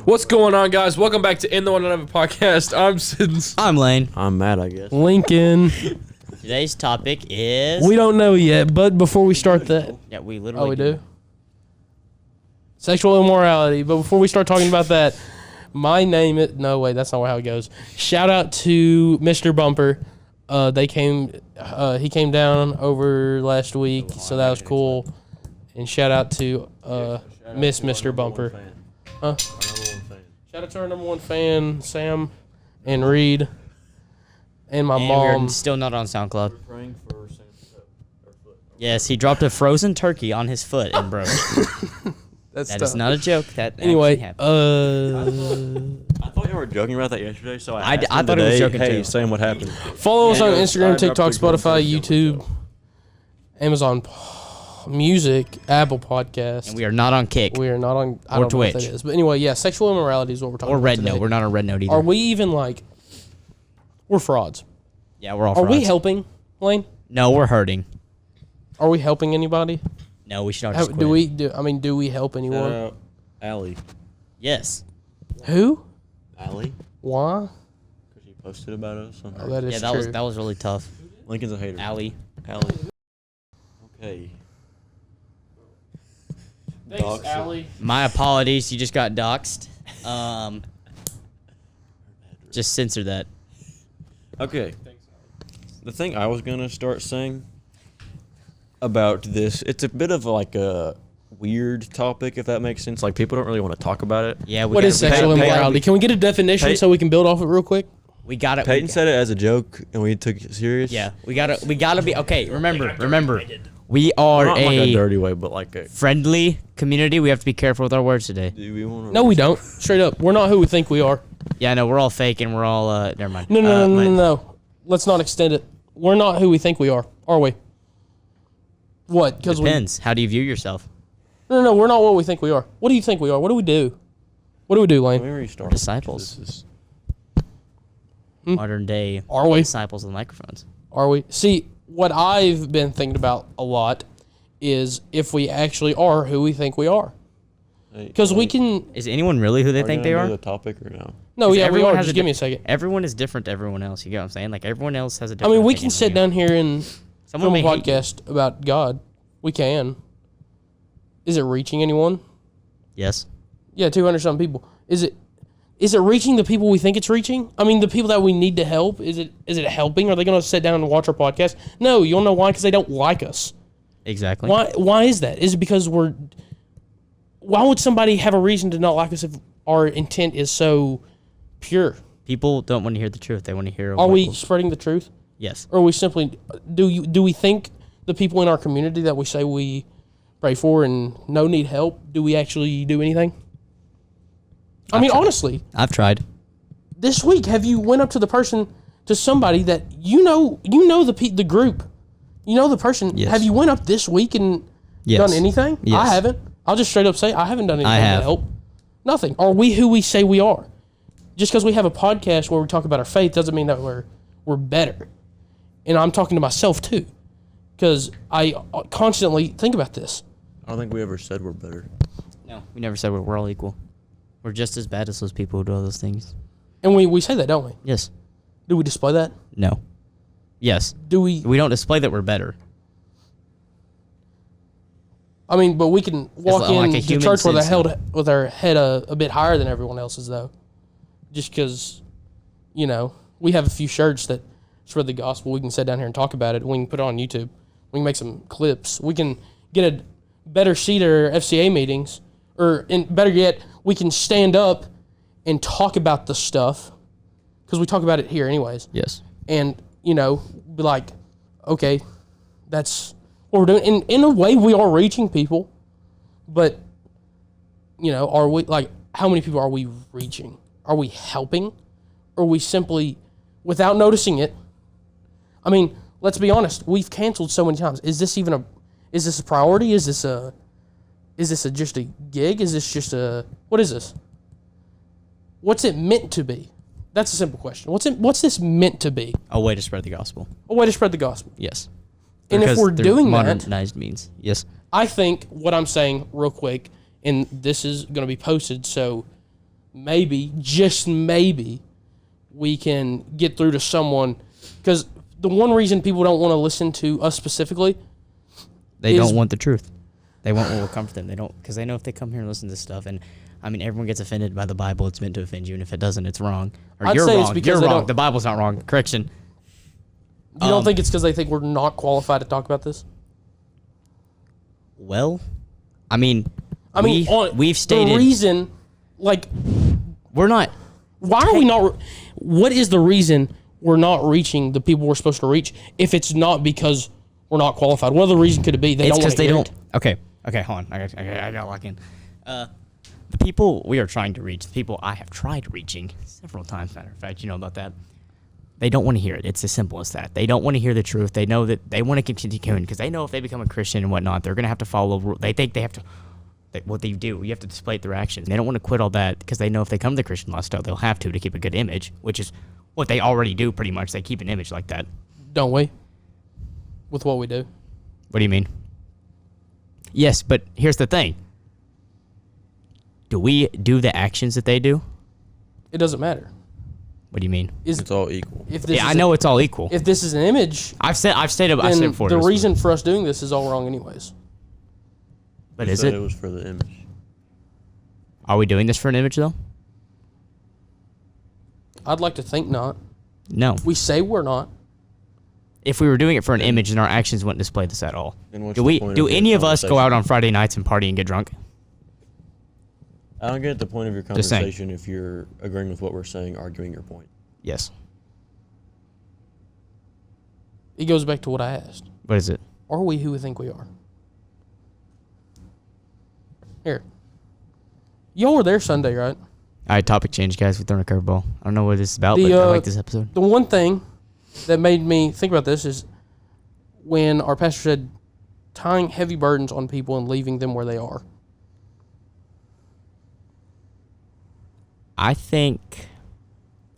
What's going on, guys? Welcome back to In the One Another podcast. I'm Sins. I'm Lane. I'm Matt, I guess. Lincoln. Today's topic is... We don't know yet, but before we start that... Yeah, we literally we do? Sexual immorality. But before we start talking about that, my name is... No, wait, that's not how it goes. Shout out to Mr. Bumper. He came down over last week, so that was cool. And shout out to Miss Mr. Bumper. Huh? Shout out to our number one fan, Sam and Reed, and my mom. We're still not on SoundCloud. Yes, he dropped a frozen turkey on his foot and broke it. That is not a joke. That anyway, I thought you were joking about that yesterday, so I thought he was joking hey, too. Sam, what happened? Follow us on Instagram, TikTok, Spotify, YouTube, Amazon Music, Apple Podcasts. And we are not on Kick. We are not on or Twitch. Know what that is. But anyway, yeah, sexual immorality is what we're talking about. Or Red today. Note. We're not on Red Note either. Are we even we're frauds? Yeah, we're all frauds. frauds. Are we helping, Lane? No, we're hurting. Are we helping anybody? No, we should all just quit. Do we help anyone? Allie. Yes. Who? Allie? Why? Because she posted about us on her. Oh, that is yeah, true. that was really tough. Lincoln's a hater. Allie. Okay. Thanks, Allie. My apologies. You just got doxxed. Just censor that. Okay. The thing I was going to start saying about this, it's a bit of like a weird topic, if that makes sense. Like, people don't really want to talk about it. Yeah. What is sexual immorality? Can we get a definition so we can build off it real quick? We got it. Peyton said it as a joke, and we took it serious. Yeah, we gotta be okay. Remember, we are Not like a a dirty way, but like a. friendly community. We have to be careful with our words today. Do we want to? No, we don't. Straight up, we're not who we think we are. Yeah, no, we're all fake and we're all never mind. No. Let's not extend it. We're not who we think we are we? What? Because Depends. How do you view yourself? No, we're not what we think we are. What do you think we are? What do we do? What do we do, Lane? Let me restart. Disciples. Modern day Are we? disciples of the microphones. Are we? See, what I've been thinking about a lot is if we actually are who we think we are. Because we can... Is anyone really who they think they are? The topic or no? No, yeah, we are. Has Just give me a second. Everyone is different to everyone else. You get what I'm saying? Like, everyone else has a different I mean, we opinion can sit down here and film a podcast about God. We can. Is it reaching anyone? Yes. Yeah, 200-something people. Is it reaching the people we think it's reaching? I mean, the people that we need to help. Is it helping? Are they going to sit down and watch our podcast? No, you don't know why? Because they don't like us. Exactly. Why is that? Is it because why would somebody have a reason to not like us if our intent is so pure? People don't want to hear the truth. They want to hear... Are we spreading the truth? Yes. Or are we simply... Do we think the people in our community that we say we pray for and need help, do we actually do anything? I mean, honestly. I've tried. This week, have you went up to somebody that you know the group, you know the person? Yes. Have you went up this week and done anything? Yes. I haven't. I'll just straight up say I haven't done anything to help. Nothing. Are we who we say we are? Just because we have a podcast where we talk about our faith doesn't mean that we're better. And I'm talking to myself too, because I constantly think about this. I don't think we ever said we're better. No, we never said we're all equal. We're just as bad as those people who do all those things. And we say that, don't we? Yes. Do we display that? No. Yes. Do we? We don't display that we're better. I mean, but we can walk into church with our head a bit higher than everyone else's, though. Just because, we have a few shirts that spread the gospel. We can sit down here and talk about it. We can put it on YouTube. We can make some clips. We can get a better seat at our FCA meetings. Better yet, we can stand up and talk about the stuff. Because we talk about it here anyways. Yes. And, be like, okay, that's... what we're doing. In a way, we are reaching people, but, are we, how many people are we reaching? Are we helping? Or are we simply, without noticing it, I mean, let's be honest, we've canceled so many times. Is this a priority? Is this just a gig? Is this just what is this? What's it meant to be? That's a simple question. What's this meant to be? A way to spread the gospel. A way to spread the gospel. Yes. And if we're doing that, modernized means, yes. I think what I'm saying real quick, and this is going to be posted, so maybe, just maybe, we can get through to someone. Because the one reason people don't want to listen to us specifically, they don't want the truth. They want what will comfort them. They don't, because they know if they come here and listen to this stuff, and I mean, everyone gets offended by the Bible. It's meant to offend you, and if it doesn't, it's wrong. Or you're wrong. You're wrong. The Bible's not wrong. Correction. You don't think it's because they think we're not qualified to talk about this? Well, I mean, we've stated the reason. Like, we're not. Why are we not? What is the reason we're not reaching the people we're supposed to reach? If it's not because we're not qualified, what other reason could it be? They don't want to hear it. Okay, hold on. I got to lock in. The people we are trying to reach, the people I have tried reaching several times, matter of fact, you know about that. They don't want to hear it. It's as simple as that. They don't want to hear the truth. They know that they want to continue going because they know if they become a Christian and whatnot, they're going to have to follow rules. They think they have to. What they do, you have to display it through actions. They don't want to quit all that because they know if they come to the Christian lifestyle, they'll have to keep a good image, which is what they already do pretty much. They keep an image like that. Don't we? With what we do. What do you mean? Yes, but here's the thing. Do we do the actions that they do? It doesn't matter. What do you mean? It's all equal. I know it's all equal. If this is an image, I've said before. The reason for us doing this is all wrong, anyways. But is it? It was for the image. Are we doing this for an image though? I'd like to think not. No. We say we're not. If we were doing it for an image, then our actions wouldn't display this at all. Do any of us go out on Friday nights and party and get drunk? I don't get the point of your conversation if you're agreeing with what we're saying, arguing your point. Yes. It goes back to what I asked. What is it? Are we who we think we are? Here. Y'all were there Sunday, right? All right, topic change, guys. We're throwing a curveball. I don't know what this is about, but I like this episode. The one thing that made me think about this is when our pastor said tying heavy burdens on people and leaving them where they are. I think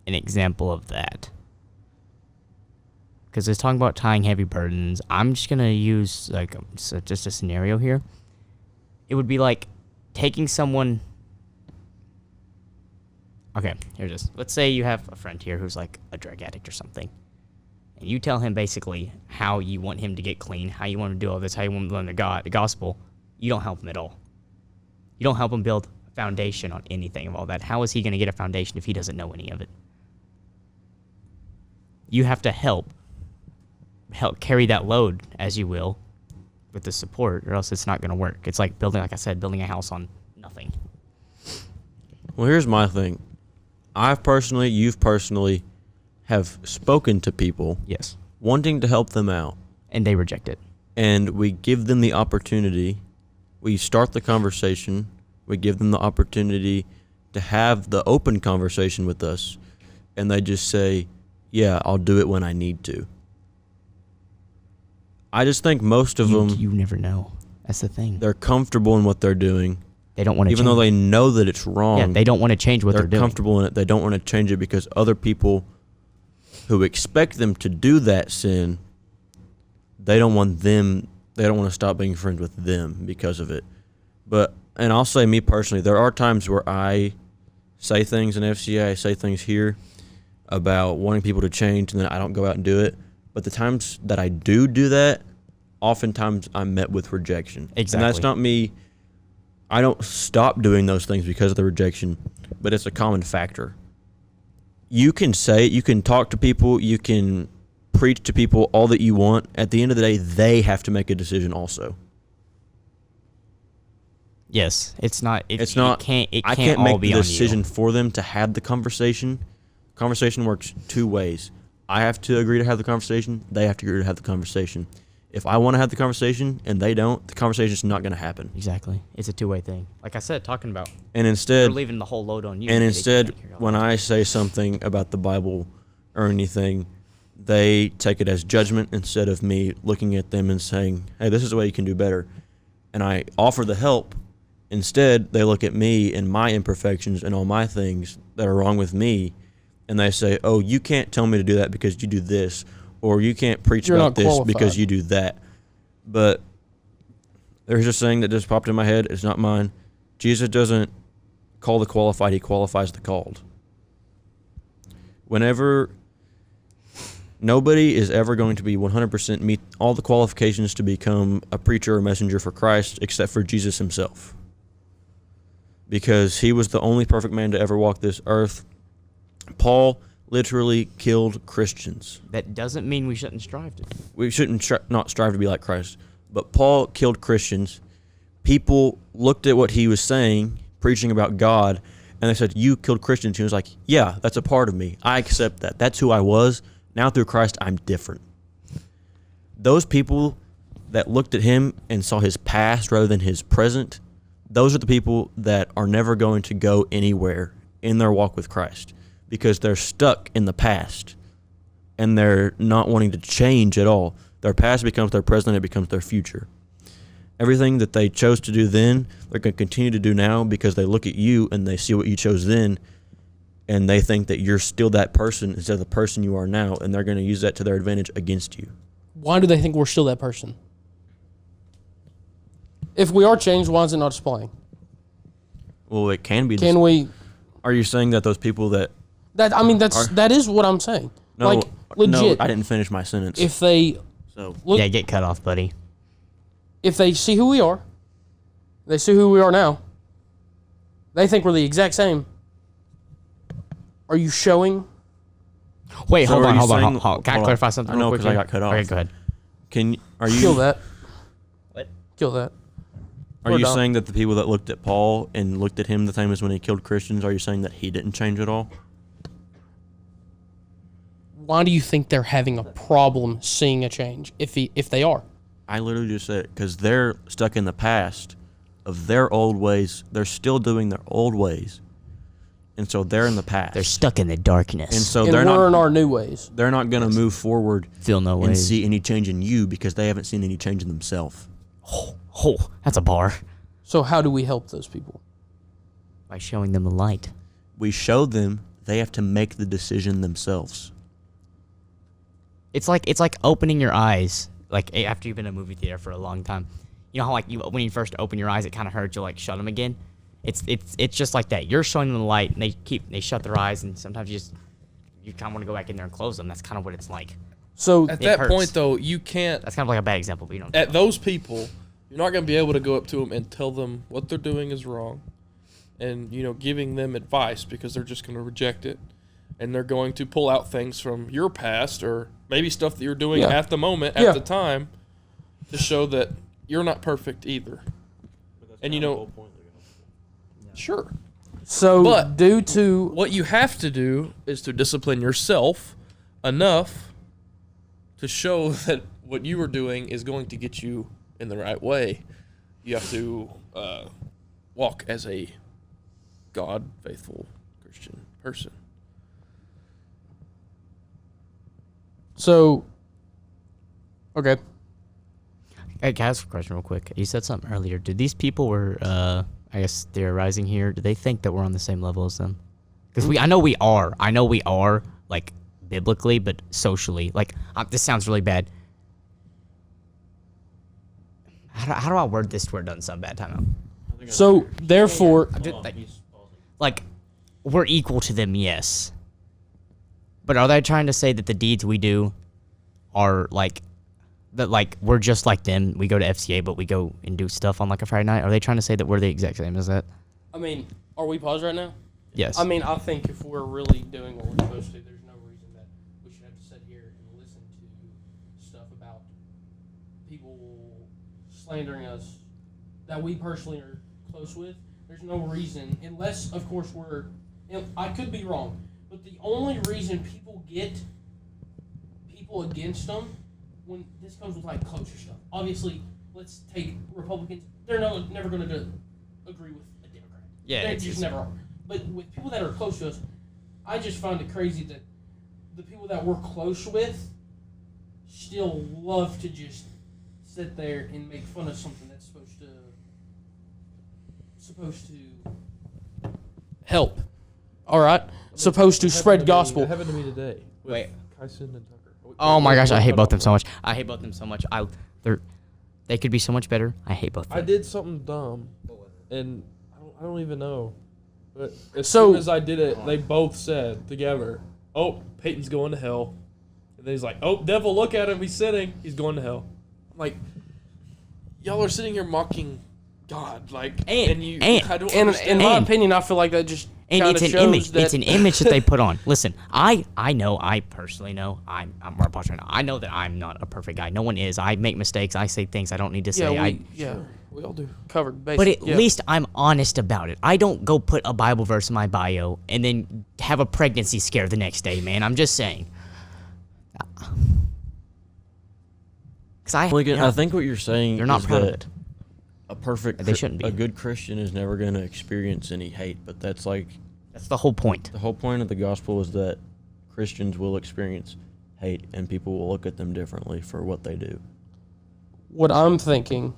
an example of that, because it's talking about tying heavy burdens. I'm just gonna use just a scenario here. It would be like taking someone. Okay, here it is. Let's say you have a friend here who's like a drug addict or something, and you tell him basically how you want him to get clean, how you want him to do all this, how you want him to learn the gospel. You don't help him at all. You don't help him build foundation on anything of all that. How is he going to get a foundation if he doesn't know any of it? You have to help carry that load, as you will, with the support, or else it's not going to work. It's like building a house on nothing. Well, here's my thing. You've personally have spoken to people. Yes. Wanting to help them out. And they reject it. And we give them the opportunity. We start the conversation. We give them the opportunity to have the open conversation with us, and they just say, yeah, I'll do it when I need to. I just think most of them... You never know. That's the thing. They're comfortable in what they're doing. They don't want to even though they know that it's wrong. Yeah, they don't want to change what they're doing. They're comfortable in it. They don't want to change it because other people who expect them to do that sin, they don't want to stop being friends with them because of it. And I'll say me personally, there are times where I say things in FCA, I say things here about wanting people to change, and then I don't go out and do it. But the times that I do that, oftentimes I'm met with rejection. Exactly. And that's not me. I don't stop doing those things because of the rejection, but it's a common factor. You can say it, you can talk to people, you can preach to people all that you want. At the end of the day, they have to make a decision also. Yes, it's not. I can't make the decision for them to have the conversation. Conversation works two ways. I have to agree to have the conversation. They have to agree to have the conversation. If I want to have the conversation and they don't, the conversation is not going to happen. Exactly. It's a two-way thing. Like I said, talking about. And instead, we're leaving the whole load on you. And instead, when I say something about the Bible or anything, they take it as judgment instead of me looking at them and saying, hey, this is the way you can do better. And I offer the help. Instead, they look at me and my imperfections and all my things that are wrong with me, and they say, oh, you can't tell me to do that because you do this, or you can't preach about this because you do that. But there's a saying that just popped in my head. It's not mine. Jesus doesn't call the qualified, he qualifies the called. Whenever nobody is ever going to be 100% meet all the qualifications to become a preacher or messenger for Christ except for Jesus himself. Because he was the only perfect man to ever walk this earth. Paul literally killed Christians. That doesn't mean we shouldn't strive to. We shouldn't not strive to be like Christ. But Paul killed Christians. People looked at what he was saying, preaching about God, and they said, you killed Christians. He was like, yeah, that's a part of me. I accept that. That's who I was. Now through Christ, I'm different. Those people that looked at him and saw his past rather than his present, those are the people that are never going to go anywhere in their walk with Christ because they're stuck in the past and they're not wanting to change at all. Their past becomes their present, it becomes their future. Everything that they chose to do then, they're going to continue to do now because they look at you and they see what you chose then, and they think that you're still that person instead of the person you are now, and they're going to use that to their advantage against you. Why do they think we're still that person? If we are changed, why is it not displaying? Well, it can be. Can we? Are you saying that those people that... that is what I'm saying. No, like, legit. No, I didn't finish my sentence. If they... So Yeah, get cut off, buddy. If they see who we are, they see who we are now, they think we're the exact same. Are you showing? Wait, So hold are on. you Can I saying- clarify something I know real quick because I here? got cut off. Okay, go ahead. Are you... Kill that. What? Kill that. Are We're you done. saying that the people that looked at Paul and looked at him the same as when he killed Christians, are you saying that he didn't change at all? Why do you think they're having a problem seeing a change if they are? I literally just said it because they're stuck in the past of their old ways. They're still doing their old ways. And so they're in the past. They're stuck in the darkness. And so And they're we're in not our new ways. they're not going to move forward Feel no and way. see any change in you because they haven't seen any change in themselves. Oh, that's a bar. So how do we help those people? By showing them the light. We show them they have to make the decision themselves. It's like opening your eyes. Like after you've been in a movie theater for a long time, you know how like when you first open your eyes, it kind of hurts. You like shut them again. It's just like that. You're showing them the light, and they shut their eyes, and sometimes you kind of want to go back in there and close them. That's kind of what it's like. So At It that hurts. point, though, you can't. That's kind of like a bad example, but you don't. At those people, you're not going to be able to go up to them and tell them what they're doing is wrong, and giving them advice because they're just going to reject it, and they're going to pull out things from your past or maybe stuff that you're doing Yeah. at the moment, Yeah. at the time, to show that you're not perfect either. And sure. So But- due to What you have to do is to discipline yourself enough to show that what you are doing is going to get you in the right way. You have to walk as a God-faithful Christian person. okay. Hey, can I ask a question real quick? You said something earlier. Did these people were, I guess, theorizing here? Do they think that we're on the same level as them? Because I know we are. I know we are, like, biblically, but socially. Like, this sounds really bad. How do I word this to where it doesn't sound bad? Time out. So therefore, Like, we're equal to them, yes. But are they trying to say that the deeds we do are, like, that, like, we're just like them? We go to FCA, but we go and do stuff on, like, a Friday night? Are they trying to say that we're the exact same as that? I mean, are we paused right now? Yes. I mean, I think if we're really doing what we're supposed to, there's no reason that we should have to sit here and listen to stuff about people slandering us that we personally are close with. There's no reason, unless, of course, I could be wrong, but the only reason people get people against them when this comes with, like, closer stuff. Obviously, let's take Republicans. They're never going to agree with a Democrat. Yeah, They it's just just- never are. But with people that are close to us, I just find it crazy that the people that we're close with still love to just sit there and make fun of something that's supposed to help. All right, supposed to spread gospel. That happened to me today. With Wait. Kyson and Tucker. Oh my gosh, I hate both of them so much. I hate both of them so much. They could be so much better. I hate both of them. I did something dumb, and I don't even know. But as So- soon as I did it, they both said together, "Oh, Peyton's going to hell." And then he's like, "Oh, devil, look at him. He's sinning. He's going to hell." I'm like, y'all are sitting here mocking God, like, And- you. and- I don't And understand. in my And- opinion, I feel like that just And kind it's of an shows image. that It's an image that they put on. Listen, I know. I personally know. I'm right now. I know that I'm not a perfect guy. No one is. I make mistakes. I say things I don't need to say. we all do covered But basic. at least I'm honest about it. I don't go put a Bible verse in my bio and then have a pregnancy scare the next day, man. I'm just saying. Because I think what you're saying you're not is proud of that it. a perfect, They shouldn't be. a good Christian is never going to experience any hate. But that's like That's the whole point. the whole point of the gospel is that Christians will experience hate, and people will look at them differently for what they do. what I'm thinking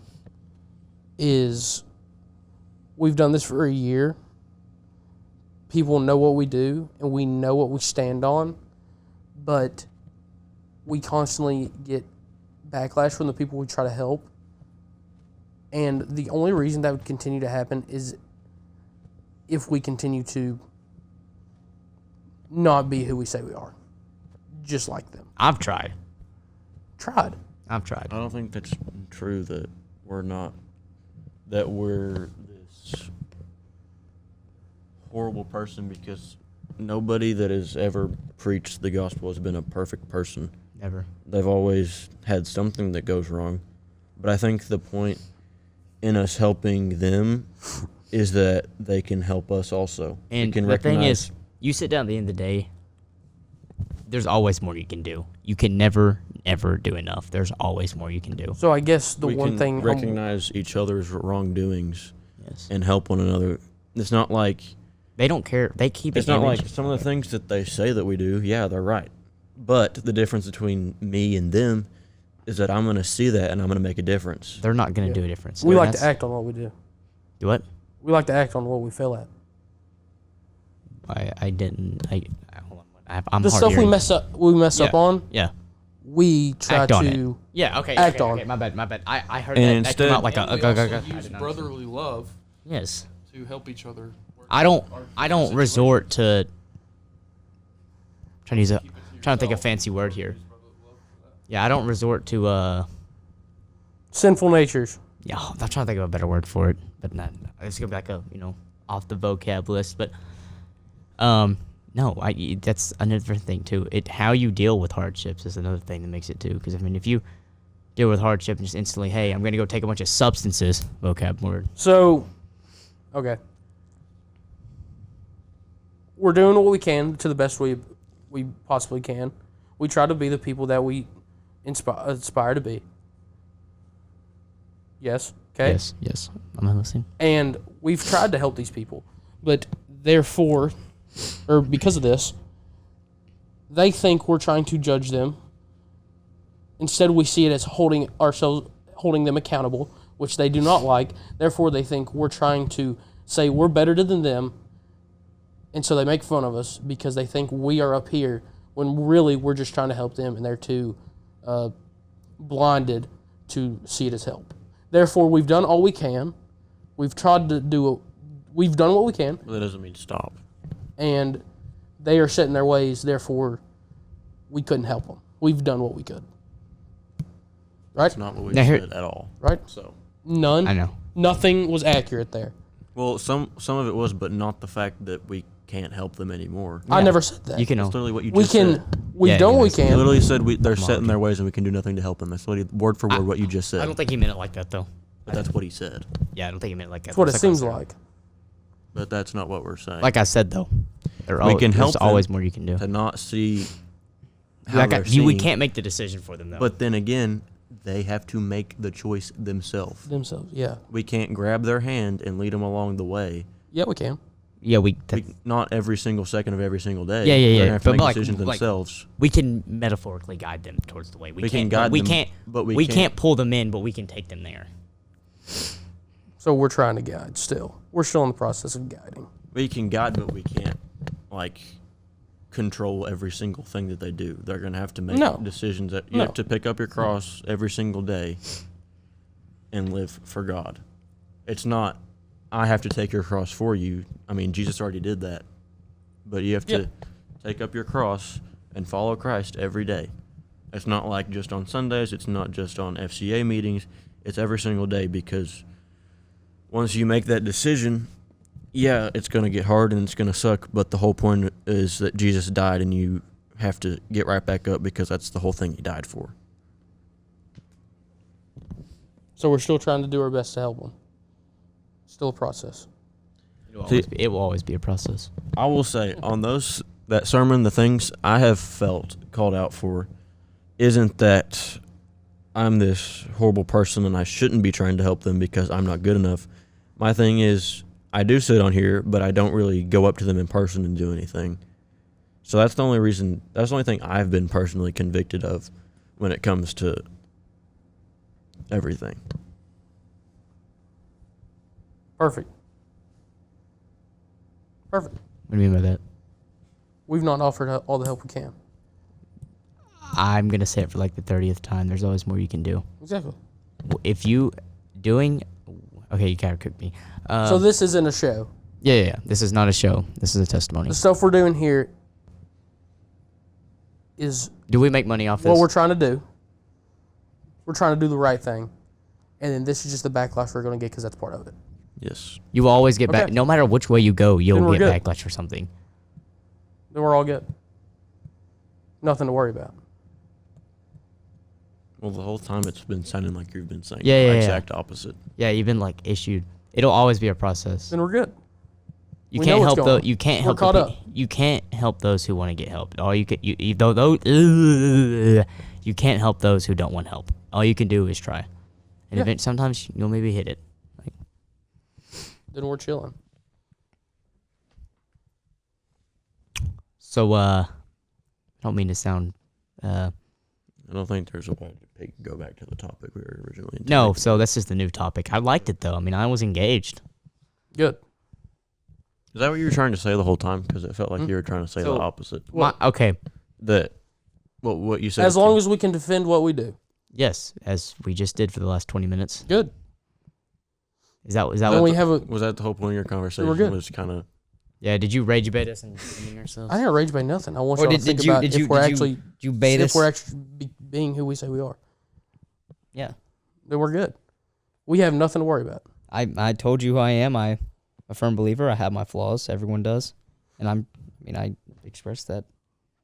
is we've done this for a year. People know what we do and we know what we stand on, but we constantly get backlash from the people we try to help. And the only reason that would continue to happen is if we continue to not be who we say we are, just like them. I've tried. Tried. I don't think that's true that we're this horrible person, because nobody that has ever preached the gospel has been a perfect person. Never. They've always had something that goes wrong. But I think the point in us helping them is that they can help us also. We And can the thing recognize- is, you sit down at the end of the day, there's always more you can do. You can never, ever do enough. There's always more you can do. So I guess the we one can thing recognize each other's wrongdoings Yes. and help one another. It's not like They don't care. They keep it's an not image. like some of the things that they say that we do. Yeah, they're right. But the difference between me and them is that I'm going to see that and I'm going to make a difference. They're not going to do a difference. we like That's- to act on what we do. Do what? We like to act on what we feel at. I didn't. Hold on. I'm The hard stuff we hearing. mess up Yeah. on, Yeah. we try Act on to. Yeah. Okay. Act okay, on. Okay, my bad. I heard And that came out like And a. we also use brotherly love Yes. to help each other. I don't resort to. Trying to think of a fancy word here. Yeah, I don't resort to. Sinful natures. Yeah, I'm trying to think of a better word for it, but not. It's gonna be like a off the vocab list, but no, that's another thing too. How you deal with hardships is another thing that makes it too. Because I mean, if you deal with hardship and just instantly, hey, I'm gonna go take a bunch of substances, vocab word. So, okay. We're doing what we can to the best we possibly can. We try to be the people that we aspire to be. Yes. Okay. Yes. I'm listening. And we've tried to help these people, but therefore, or because of this, they think we're trying to judge them. Instead, we see it as holding them accountable, which they do not like. Therefore, they think we're trying to say we're better than them, and so they make fun of us because they think we are up here when really we're just trying to help them, and they're too blinded to see it as help. Therefore, we've done all we can. We've tried to we've done what we can, But that doesn't mean stop. and they are set in their ways. Therefore, we couldn't help them. We've done what we could. Right? It's not what we Now here- said at all. Right? So, None. I know. Nothing was accurate there. well, some of it was, but not the fact that we can't help them anymore. I never said that. You can. That's literally what you we just can. said. We've Yeah, done you what we know, You can. literally said they're set in their ways and we can do nothing to help them. That's word for word what you just said. I don't think he meant it like that though. But that's what he said. Yeah, I don't think he meant it like that. That's what it That's seems I said. like. But that's not what we're saying. Like I said though, we can help There's them always more you can do. to not see how Like they're we seeing. can't make the decision for them though. But then again, they have to make the choice themselves. Themselves. Yeah. We can't grab their hand and lead them along the way. Yeah, we can. yeah, Not every single second of every single day. Yeah, yeah, They're yeah. gonna have to But make like- decisions like- themselves. we can metaphorically guide them towards the way. We can guide we them, can't. but we we can't- can't pull them in, but we can take them there. So we're trying to guide still. We're still in the process of guiding. We can guide, but we can't control every single thing that they do. They're gonna have to make No. decisions that you No. have to pick up your cross every single day and live for God. It's not I have to take your cross for you. I mean, Jesus already did that. But you have to take up your cross and follow Christ every day. It's not like just on Sundays. It's not just on FCA meetings. It's every single day, because once you make that decision, yeah, it's going to get hard and it's going to suck, but the whole point is that Jesus died and you have to get right back up, because that's the whole thing he died for. So we're still trying to do our best to help them. Still a process. It will always be a process. I will say, on that sermon, the things I have felt called out for isn't that I'm this horrible person and I shouldn't be trying to help them because I'm not good enough. My thing is, I do sit on here, but I don't really go up to them in person and do anything. So that's the only thing I've been personally convicted of when it comes to everything. Perfect. What do you mean by that? We've not offered all the help we can. I'm going to say it for like the 30th time. There's always more you can do. Exactly. If you doing... Okay, you gotta cook me. So this isn't a show. Yeah. This is not a show. This is a testimony. The stuff we're doing here is Do we make money off this? what we're trying to do. We're trying to do the right thing. And then this is just the backlash we're going to get because that's part of it. Yes. You will always get back. Okay. No matter which way you go, Then you'll we're get good. backlash for something. Then we're all good. Nothing to worry about. Well, the whole time it's been sounding like you've been saying Yeah, the yeah, exact opposite. Yeah, even like issued. It'll always be a process. Then we're good. You We can't know what's help going the on. you can't We're help caught the, up. you can't help those who want to get help. All you can you you can't help those who don't want help. All you can do is try, and Yeah. sometimes you'll maybe hit it. Then we're chilling. So I don't mean to sound I don't think there's a way to go back to the topic we were originally intending. no. So that's just the new topic. I liked it though. I mean, I was engaged. Good. Is that what you were trying to say the whole time? Because it felt like you were trying to say So- the opposite. Okay. What you said. As long as we can defend what we do. Yes, as we just did for the last 20 minutes. Good. Is that Then we have a. was that the whole point of your conversation? We're good. Was kind of Yeah, did you rage bait us and defending ourselves? I didn't rage by nothing. I want Or y'all to think about if we're actually you bait if us? we're actually being who we say we are. Yeah. Then we're good. We have nothing to worry about. I told you who I am. I'm a firm believer. I have my flaws. Everyone does. And I expressed that.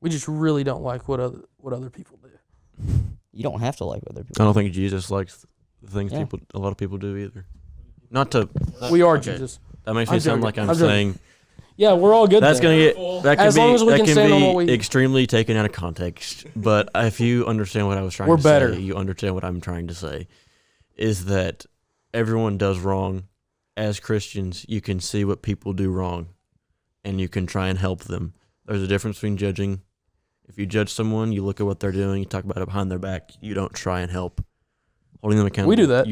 We just really don't like what other people do. You don't have to like other I people. don't think Jesus likes the things Yeah. a lot of people do either. Not to. We are okay. Jesus. That makes me I'm sound joking. like I'm I'm joking. saying Yeah, we're all good. that's there. gonna get that can As be long as we that can can stand on what be we- extremely taken out of context. But if you understand what I was trying We're to better. say, you understand what I'm trying to say, is that everyone does wrong. As Christians, you can see what people do wrong, and you can try and help them. There's a difference between judging. If you judge someone, you look at what they're doing, you talk about it behind their back. You don't try and help. Holding them accountable. We do that.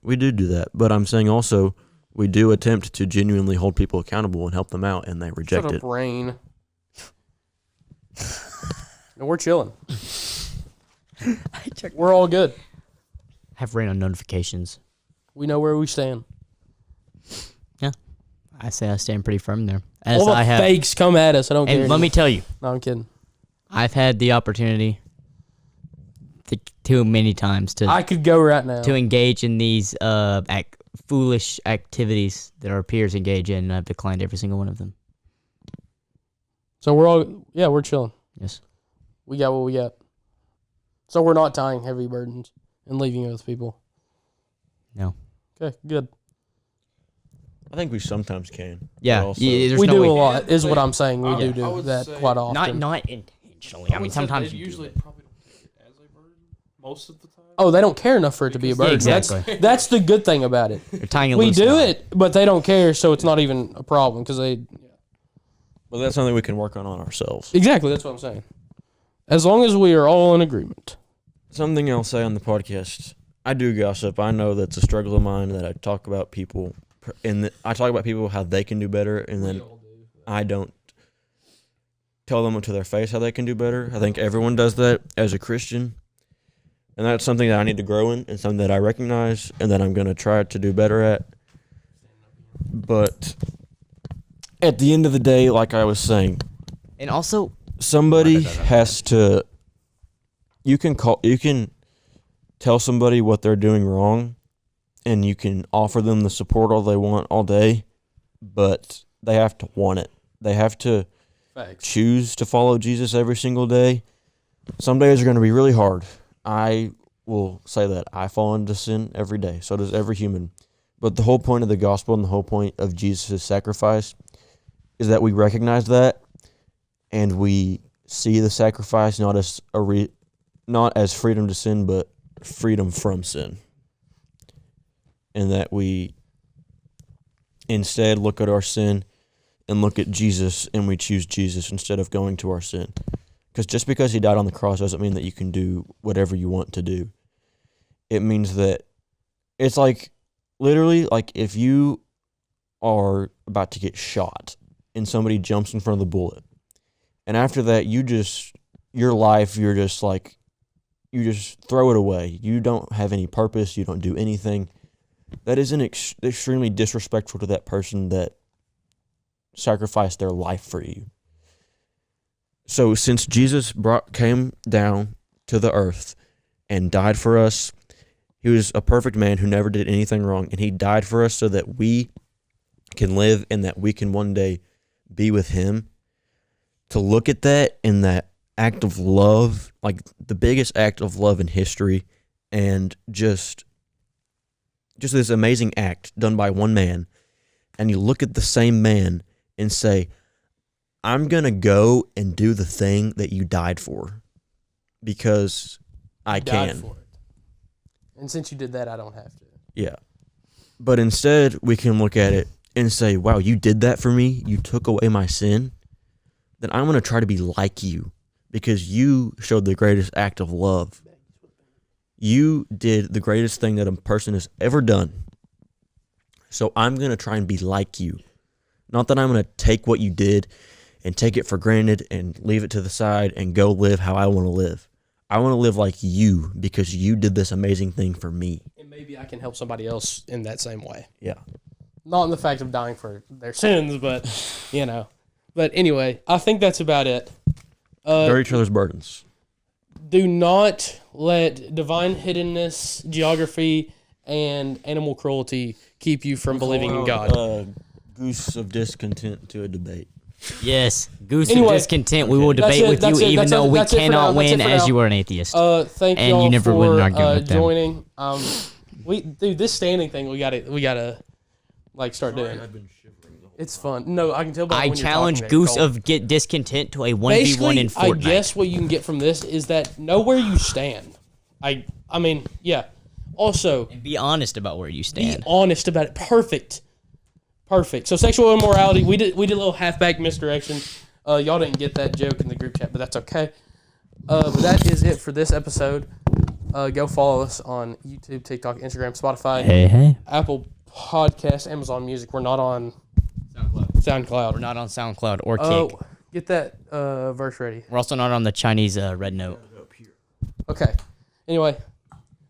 We do that. But I'm saying also, we do attempt to genuinely hold people accountable and help them out, and they reject Shut it. up, Rain. And we're chilling. We're all good. Have rain on notifications. We know where we stand. I say I stand pretty firm there. As All the I have. fakes come at us. I don't care. And let me tell you, No, I'm kidding. I've had the opportunity too many times to I could go right now. engage in these foolish activities that our peers engage in, and I've declined every single one of them. So we're chilling. Yes. We got what we got. So we're not tying heavy burdens and leaving it with people. No. Okay, good. I think we sometimes can. Yeah. But also- There's We no do way. a lot, is what I'm saying. We I do would that say- quite often. Not intentionally. I mean, sometimes they you usually do. probably don't take it as a burden most of the time. Oh, they don't care enough for it to be a burden. Yeah, exactly. That's the good thing about it. You're tying a We loose do knot. it, but they don't care, so it's not even a problem because they. But that's something we can work on ourselves. Exactly, that's what I'm saying. As long as we are all in agreement. Something I'll say on the podcast. I do gossip. I know that's a struggle of mine that I talk about people, and I talk about people how they can do better, and then I don't tell them to their face how they can do better. I think everyone does that as a Christian, and that's something that I need to grow in, and something that I recognize, and that I'm going to try to do better at. But at the end of the day, like I was saying, And also, somebody has to. You can tell somebody what they're doing wrong, and you can offer them the support all they want all day, but they have to want it. They have to Facts. choose to follow Jesus every single day. Some days are going to be really hard. I will say that I fall into sin every day. So does every human. But the whole point of the gospel and the whole point of Jesus' sacrifice is that we recognize that, and we see the sacrifice not as not as freedom to sin, but freedom from sin. And that we instead look at our sin and look at Jesus, and we choose Jesus instead of going to our sin. Because just because he died on the cross doesn't mean that you can do whatever you want to do. It means that it's like, literally, like if you are about to get shot and somebody jumps in front of the bullet, and after that you just throw it away. You don't have any purpose. You don't do anything. That is extremely disrespectful to that person that sacrificed their life for you. So since Jesus came down to the earth and died for us, he was a perfect man who never did anything wrong, and he died for us so that we can live and that we can one day be with him. To look at that and that act of love, like the biggest act of love in history, and just this amazing act done by one man, and you look at the same man and say, I'm going to go and do the thing that you died for because I Died can. for it. And since you did that, I don't have to. Yeah. But instead, we can look at it and say, wow, you did that for me. You took away my sin. Then I'm going to try to be like you because you showed the greatest act of love. You did the greatest thing that a person has ever done. So I'm going to try and be like you. Not that I'm going to take what you did and take it for granted and leave it to the side and go live how I want to live. I want to live like you because you did this amazing thing for me. And maybe I can help somebody else in that same way. Yeah. Not in the fact of dying for their sins, but, you know. But anyway, I think that's about it. Bear each other's burdens. Do not let divine hiddenness, geography, and animal cruelty keep you from believing in God. Goose of discontent to a debate. yes, Goose Anyway, of Discontent, we will debate with you even though we cannot win as you are an atheist. Thank And y'all you never for win an argument with them. joining. This standing thing we gotta like start doing. It's fun. No, I can tell by I when you're challenge talking, Goose Cole. of Get Discontent to a 1v1 Basically, in Fortnite. I guess what you can get from this is that know where you stand. I mean, yeah. Also, And be honest about where you be stand. honest about it. Perfect. So sexual immorality. We did a little halfback misdirection. Y'all didn't get that joke in the group chat, but that's okay. But that is it for this episode. Go follow us on YouTube, TikTok, Instagram, Spotify, Hey. Apple Podcasts, Amazon Music. We're not on SoundCloud. We're not on SoundCloud or Kick. Get that verse ready. We're also not on the Chinese Red Note. Okay. Anyway,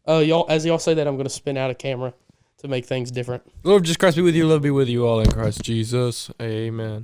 as y'all say that, I'm going to spin out a camera to make things different. Lord Jesus Christ be with you. Love be with you all in Christ Jesus. Amen.